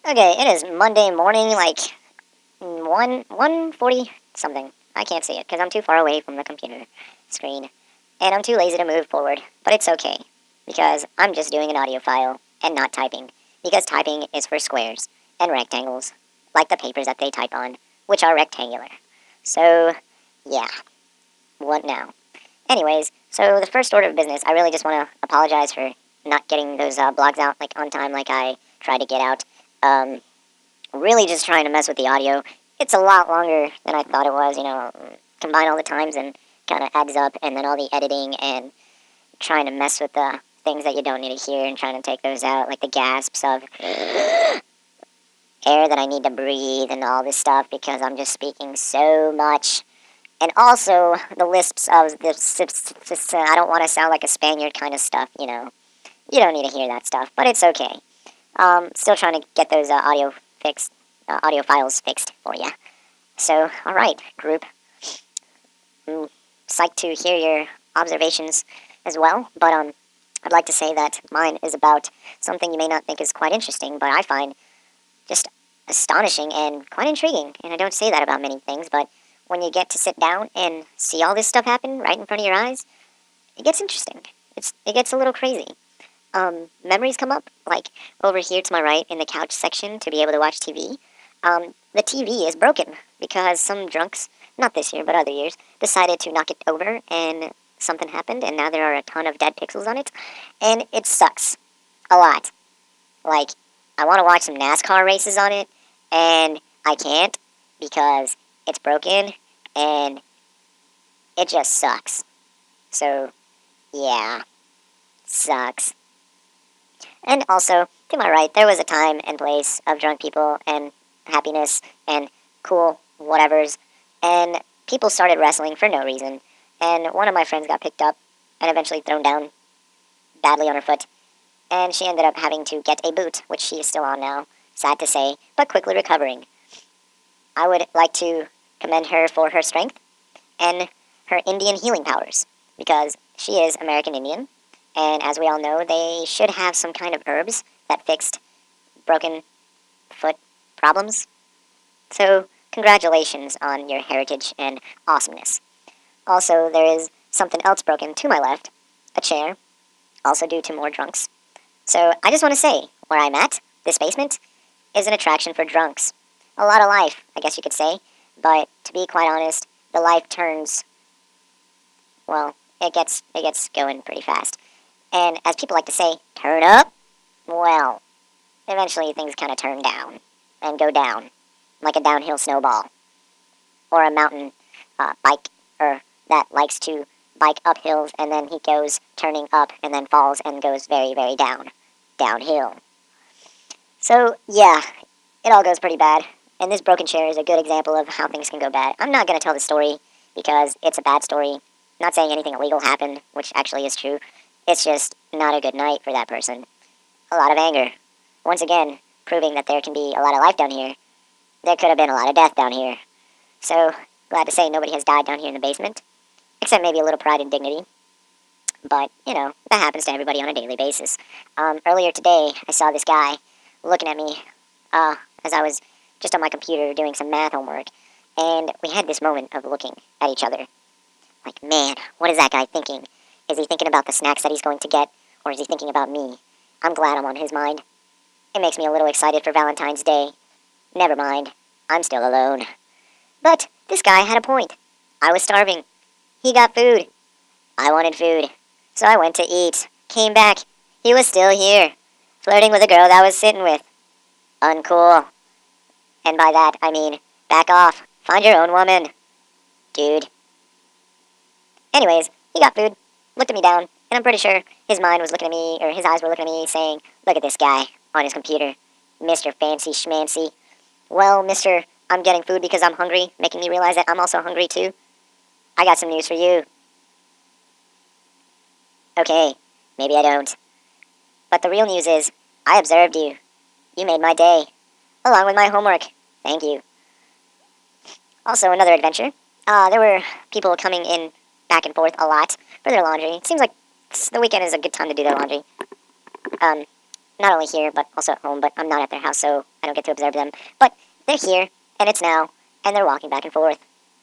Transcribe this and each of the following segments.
Okay, it is Monday morning, like 1:40 something. I can't see it because I'm too far away from the computer screen, and I'm too lazy to move forward. But it's okay because I'm just doing an audio file and not typing because typing is for squares and rectangles, like the papers that they type on, which are rectangular. So, yeah, what now? Anyways, so the first order of business, I really just want to apologize for not getting those blogs out like on time, like I tried to get out. Um, really just trying to mess with the audio. It's a lot longer than I thought it was, combine all the times and kind of adds up, and then all the editing and trying to mess with the things that you don't need to hear and trying to take those out, like the gasps of air that I need to breathe and all this stuff because I'm just speaking so much. And also the lisps of this, I don't want to sound like a Spaniard kind of stuff. You don't need to hear that stuff, but it's okay. Still trying to get those audio files fixed for you. So, all right, group. I'm psyched to hear your observations as well, but I'd like to say that mine is about something you may not think is quite interesting, but I find just astonishing and quite intriguing. And I don't say that about many things, but when you get to sit down and see all this stuff happen right in front of your eyes, it gets interesting. It gets a little crazy. Memories come up, like over here to my right in the couch section to be able to watch TV. The TV is broken because some drunks, not this year but other years, decided to knock it over and something happened and now there are a ton of dead pixels on it. And it sucks a lot. Like, I want to watch some NASCAR races on it and I can't because it's broken and it just sucks. So, yeah, sucks. And also, to my right, there was a time and place of drunk people and happiness and cool whatevers. And people started wrestling for no reason. And one of my friends got picked up and eventually thrown down badly on her foot. And she ended up having to get a boot, which she is still on now, sad to say, but quickly recovering. I would like to commend her for her strength and her Indian healing powers, because she is American Indian, and as we all know, they should have some kind of herbs that fixed broken foot problems. So, congratulations on your heritage and awesomeness. Also, there is something else broken to my left, a chair, also due to more drunks. So, I just want to say, where I'm at, this basement, is an attraction for drunks. A lot of life, I guess you could say, but to be quite honest, the life turns, well, it gets going pretty fast. And as people like to say, turn up, well, eventually things kind of turn down and go down, like a downhill snowball, or a mountain biker that likes to bike up hills and then he goes turning up and then falls and goes very, very downhill. So, yeah, it all goes pretty bad. And this broken chair is a good example of how things can go bad. I'm not going to tell the story because it's a bad story. Not saying anything illegal happened, which actually is true. It's just not a good night for that person. A lot of anger. Once again, proving that there can be a lot of life down here. There could have been a lot of death down here. So, glad to say nobody has died down here in the basement. Except maybe a little pride and dignity. But, that happens to everybody on a daily basis. Earlier today, I saw this guy looking at me as I was just on my computer doing some math homework. And we had this moment of looking at each other. Like, man, what is that guy thinking? Is he thinking about the snacks that he's going to get? Or is he thinking about me? I'm glad I'm on his mind. It makes me a little excited for Valentine's Day. Never mind. I'm still alone. But this guy had a point. I was starving. He got food. I wanted food. So I went to eat. Came back. He was still here. Flirting with a girl that I was sitting with. Uncool. And by that, I mean, back off. Find your own woman. Dude. Anyways, he got food. Looked at me down. And I'm pretty sure his mind was looking at me, or his eyes were looking at me saying, look at this guy on his computer. Mr. Fancy Schmancy. Well, Mr. I'm getting food because I'm hungry, making me realize that I'm also hungry too. I got some news for you. Okay, maybe I don't. But the real news is, I observed you. You made my day. Along with my homework. Thank you. Also, another adventure. There were people coming in back and forth a lot for their laundry. It seems like the weekend is a good time to do their laundry. Not only here, but also at home, but I'm not at their house, so I don't get to observe them. But they're here, and it's now, and they're walking back and forth.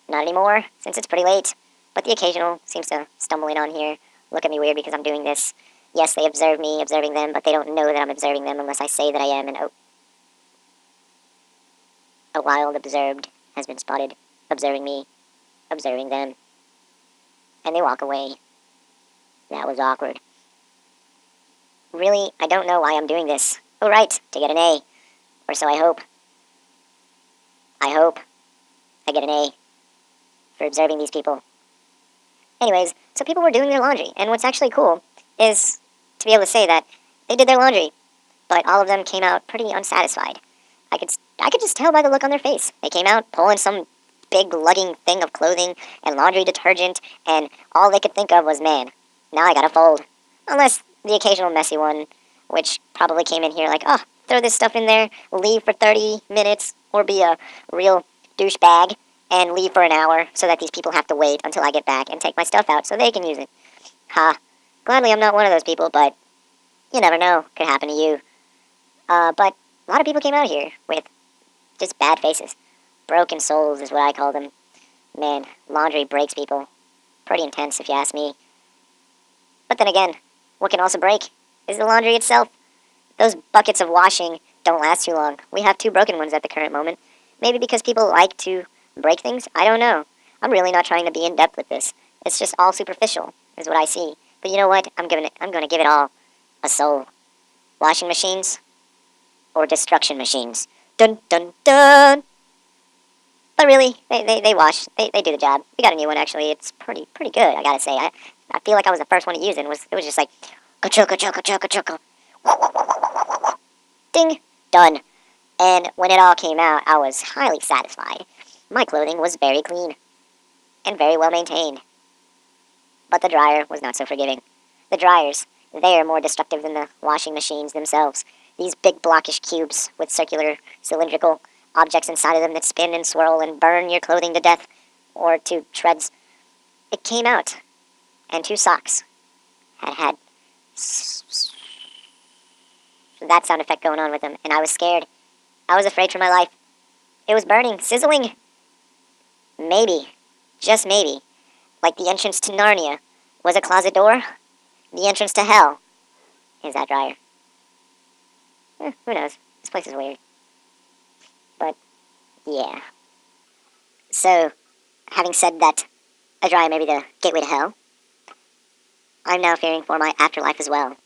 Not anymore, since it's pretty late. But the occasional seems to stumble in on here, look at me weird because I'm doing this. Yes, they observe me observing them, but they don't know that I'm observing them unless I say that I am, and a wild observed has been spotted, observing me, observing them. And they walk away. That was awkward. Really, I don't know why I'm doing this. Oh, right, to get an A. Or so I hope. I hope I get an A for observing these people. Anyways, so people were doing their laundry, and what's actually cool is to be able to say that they did their laundry, but all of them came out pretty unsatisfied. I could just tell by the look on their face. They came out pulling some big lugging thing of clothing and laundry detergent, and all they could think of was, man, now I gotta fold. Unless the occasional messy one, which probably came in here like, oh, throw this stuff in there, leave for 30 minutes, or be a real douchebag, and leave for an hour so that these people have to wait until I get back and take my stuff out so they can use it. Ha. Gladly I'm not one of those people, but you never know. Could happen to you. But a lot of people came out here with just bad faces. Broken souls is what I call them. Man, laundry breaks people. Pretty intense if you ask me. But then again, what can also break is the laundry itself. Those buckets of washing don't last too long. We have 2 broken ones at the current moment. Maybe because people like to break things? I don't know. I'm really not trying to be in depth with this. It's just all superficial, is what I see. But you know what? I'm going to give it all a soul. Washing machines or destruction machines. Dun dun dun. But really, they wash. They do the job. We got a new one actually. It's pretty good. I gotta say. I feel like I was the first one to use it. It was just like, ka-choo, ka-choo, ka-choo, ka-choo. Ding, done. And when it all came out, I was highly satisfied. My clothing was very clean and very well maintained. But the dryer was not so forgiving. The dryers, they are more destructive than the washing machines themselves. These big blockish cubes with circular, cylindrical objects inside of them that spin and swirl and burn your clothing to death or to shreds. It came out, and 2 socks had that sound effect going on with them, and I was scared. I was afraid for my life. It was burning, sizzling. Maybe, just maybe, like the entrance to Narnia was a closet door, the entrance to hell is that dryer. Who knows? This place is weird. But, yeah. So, having said that a dryer may be the gateway to hell, I'm now fearing for my afterlife as well.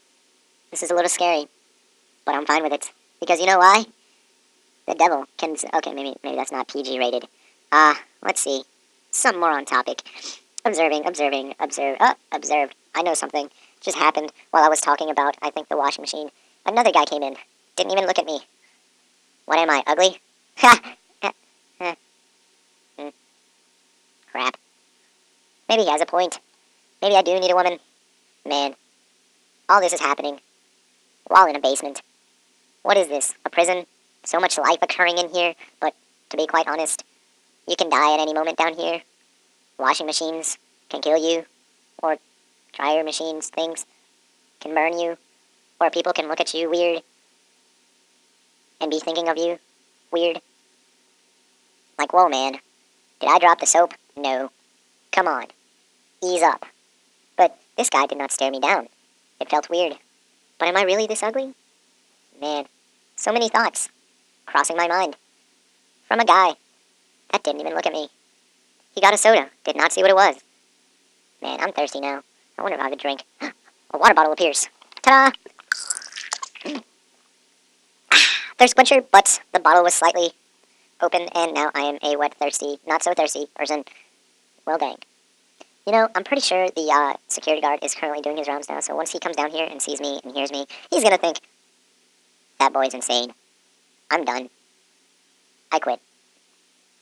This is a little scary, but I'm fine with it. Because you know why? The devil can... Okay, maybe that's not PG rated. Let's see. Something more on topic. Observed. I know something just happened while I was talking about, I think, the washing machine. Another guy came in. Didn't even look at me. What am I, ugly? Ha! Crap. Maybe he has a point. Maybe I do need a woman. Man, all this is happening while in a basement. What is this? A prison? So much life occurring in here, but to be quite honest, you can die at any moment down here. Washing machines can kill you, or dryer machines, things can burn you, or people can look at you weird and be thinking of you weird. Like, whoa, man, did I drop the soap? No. Come on, ease up. But this guy did not stare me down. It felt weird. But am I really this ugly? Man, so many thoughts crossing my mind. From a guy that didn't even look at me. He got a soda, did not see what it was. Man, I'm thirsty now. I wonder if I have a drink. A water bottle appears. Ta-da! Thirst quencher, but the bottle was slightly open, and now I am a wet, thirsty, not so thirsty person. Well, dang. You know, I'm pretty sure the security guard is currently doing his rounds now, so once he comes down here and sees me and hears me, he's gonna think, that boy's insane. I'm done. I quit.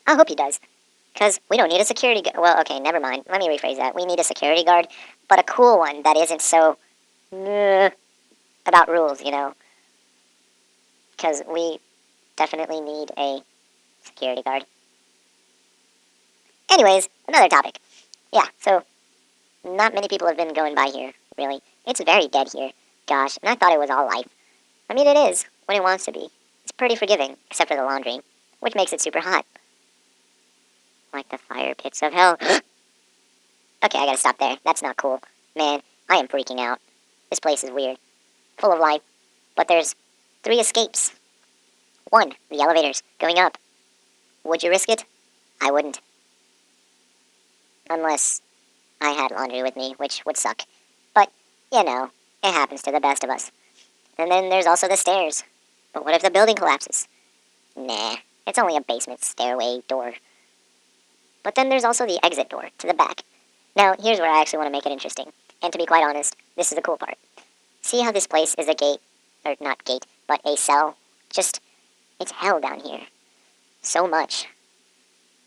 I hope he does. Because we don't need a security guard. Well, okay, never mind. Let me rephrase that. We need a security guard, but a cool one that isn't so about rules, you know. Because we definitely need a security guard. Anyways, another topic. Yeah, so not many people have been going by here, really. It's very dead here. Gosh, and I thought it was all life. I mean, it is when it wants to be. It's pretty forgiving, except for the laundry, which makes it super hot. Like the fire pits of hell. Okay, I gotta stop there. That's not cool. Man, I am freaking out. This place is weird. Full of life. But there's 3 escapes. 1, the elevators, going up. Would you risk it? I wouldn't. Unless I had laundry with me, which would suck. But, you know, it happens to the best of us. And then there's also the stairs. But what if the building collapses? Nah, it's only a basement stairway door. But then there's also the exit door to the back. Now, here's where I actually want to make it interesting. And to be quite honest, this is the cool part. See how this place is a gate, or not gate, but a cell? Just, it's hell down here. So much.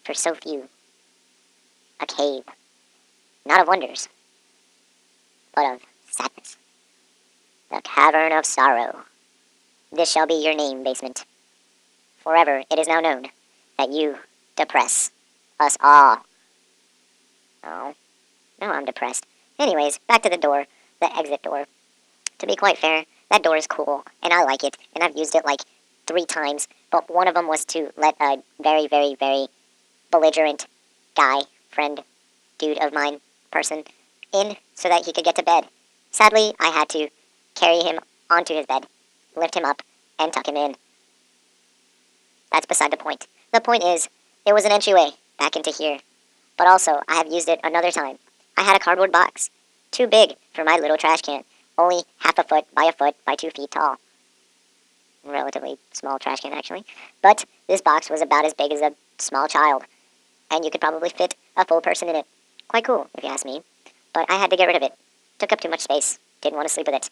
For so few. A cave. Not of wonders, but of sadness. The Cavern of Sorrow. This shall be your name, basement. Forever it is now known that you depress us all. Oh, no, I'm depressed. Anyways, back to the door, the exit door. To be quite fair, that door is cool, and I like it, and I've used it like 3 times, but one of them was to let a very, very, very belligerent guy, friend, dude of mine, person, in so that he could get to bed. Sadly, I had to carry him onto his bed, lift him up, and tuck him in. That's beside the point. The point is, it was an entryway back into here. But also, I have used it another time. I had a cardboard box. Too big for my little trash can. Only half a foot by 2 feet tall. Relatively small trash can, actually. But this box was about as big as a small child. And you could probably fit a full person in it. Quite cool, if you ask me. But I had to get rid of it. Took up too much space. Didn't want to sleep with it.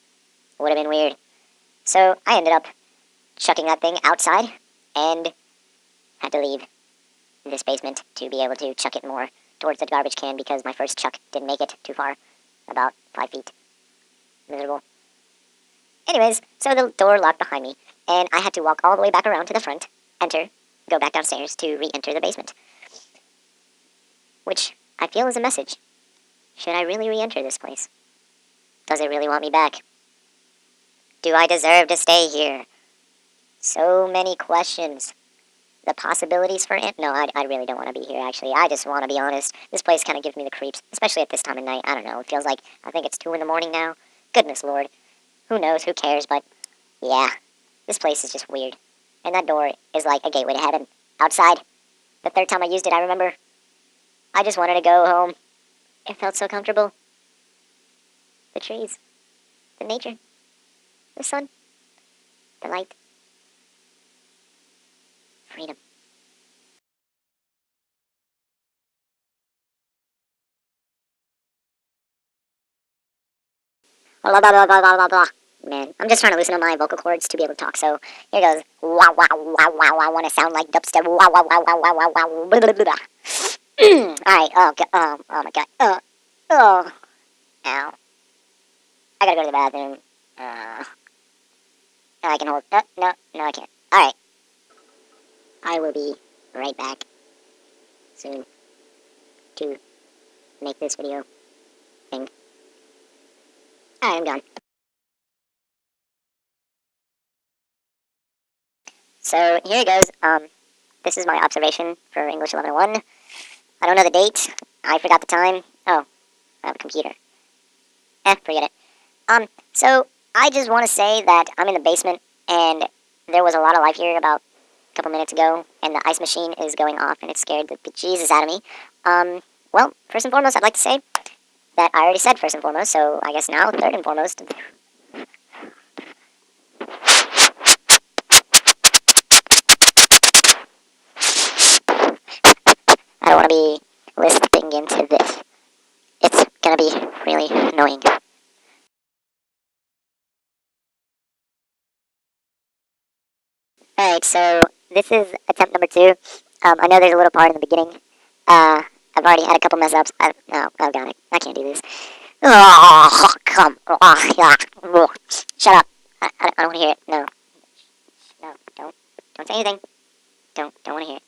Would have been weird. So I ended up chucking that thing outside and had to leave this basement to be able to chuck it more towards the garbage can because my first chuck didn't make it too far. About 5 feet. Miserable. Anyways, so the door locked behind me, and I had to walk all the way back around to the front, enter, go back downstairs to re-enter the basement. Which I feel is a message. Should I really re-enter this place? Does it really want me back? Do I deserve to stay here? So many questions. The possibilities for it? No, I really don't want to be here, actually. I just want to be honest. This place kind of gives me the creeps, especially at this time of night. I don't know. It feels like, I think it's 2 in the morning now. Goodness Lord. Who knows? Who cares? But, yeah. This place is just weird. And that door is like a gateway to heaven. Outside. The 3rd time I used it, I remember. I just wanted to go home. It felt so comfortable. The trees. The nature. The sun. The light. Freedom. Blah, blah, blah, blah, blah, blah, blah. Man, I'm just trying to loosen up my vocal cords to be able to talk, so here goes. Wow, wow, wow, wow, I want to sound like dubstep. Wow, wow, wow, wow, wow, wow, wow. Blah, blah, blah, blah. Alright, oh my god. Oh, ow. I gotta go to the bathroom. I can hold, no, I can't. Alright. I will be right back soon to make this video thing. Alright, I'm done. So, here it goes. This is my observation for English 1101. I don't know the date. I forgot the time. Oh, I have a computer. Forget it. So, I just want to say that I'm in the basement, and there was a lot of life here about a couple minutes ago, and the ice machine is going off, and it scared the bejesus out of me. Well, first and foremost, I'd like to say that I already said first and foremost, so I guess now, third and foremost. I don't want to be listening into this. It's gonna be really annoying. Alright, so this is attempt number 2. I know there's a little part in the beginning. I've already had a couple mess ups. Oh god, I can't do this. Oh, come. Oh, yeah. Shut up. I don't want to hear it. No. No, don't say anything. Don't want to hear it.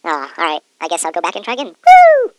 Oh, alright. I guess I'll go back and try again. Woo!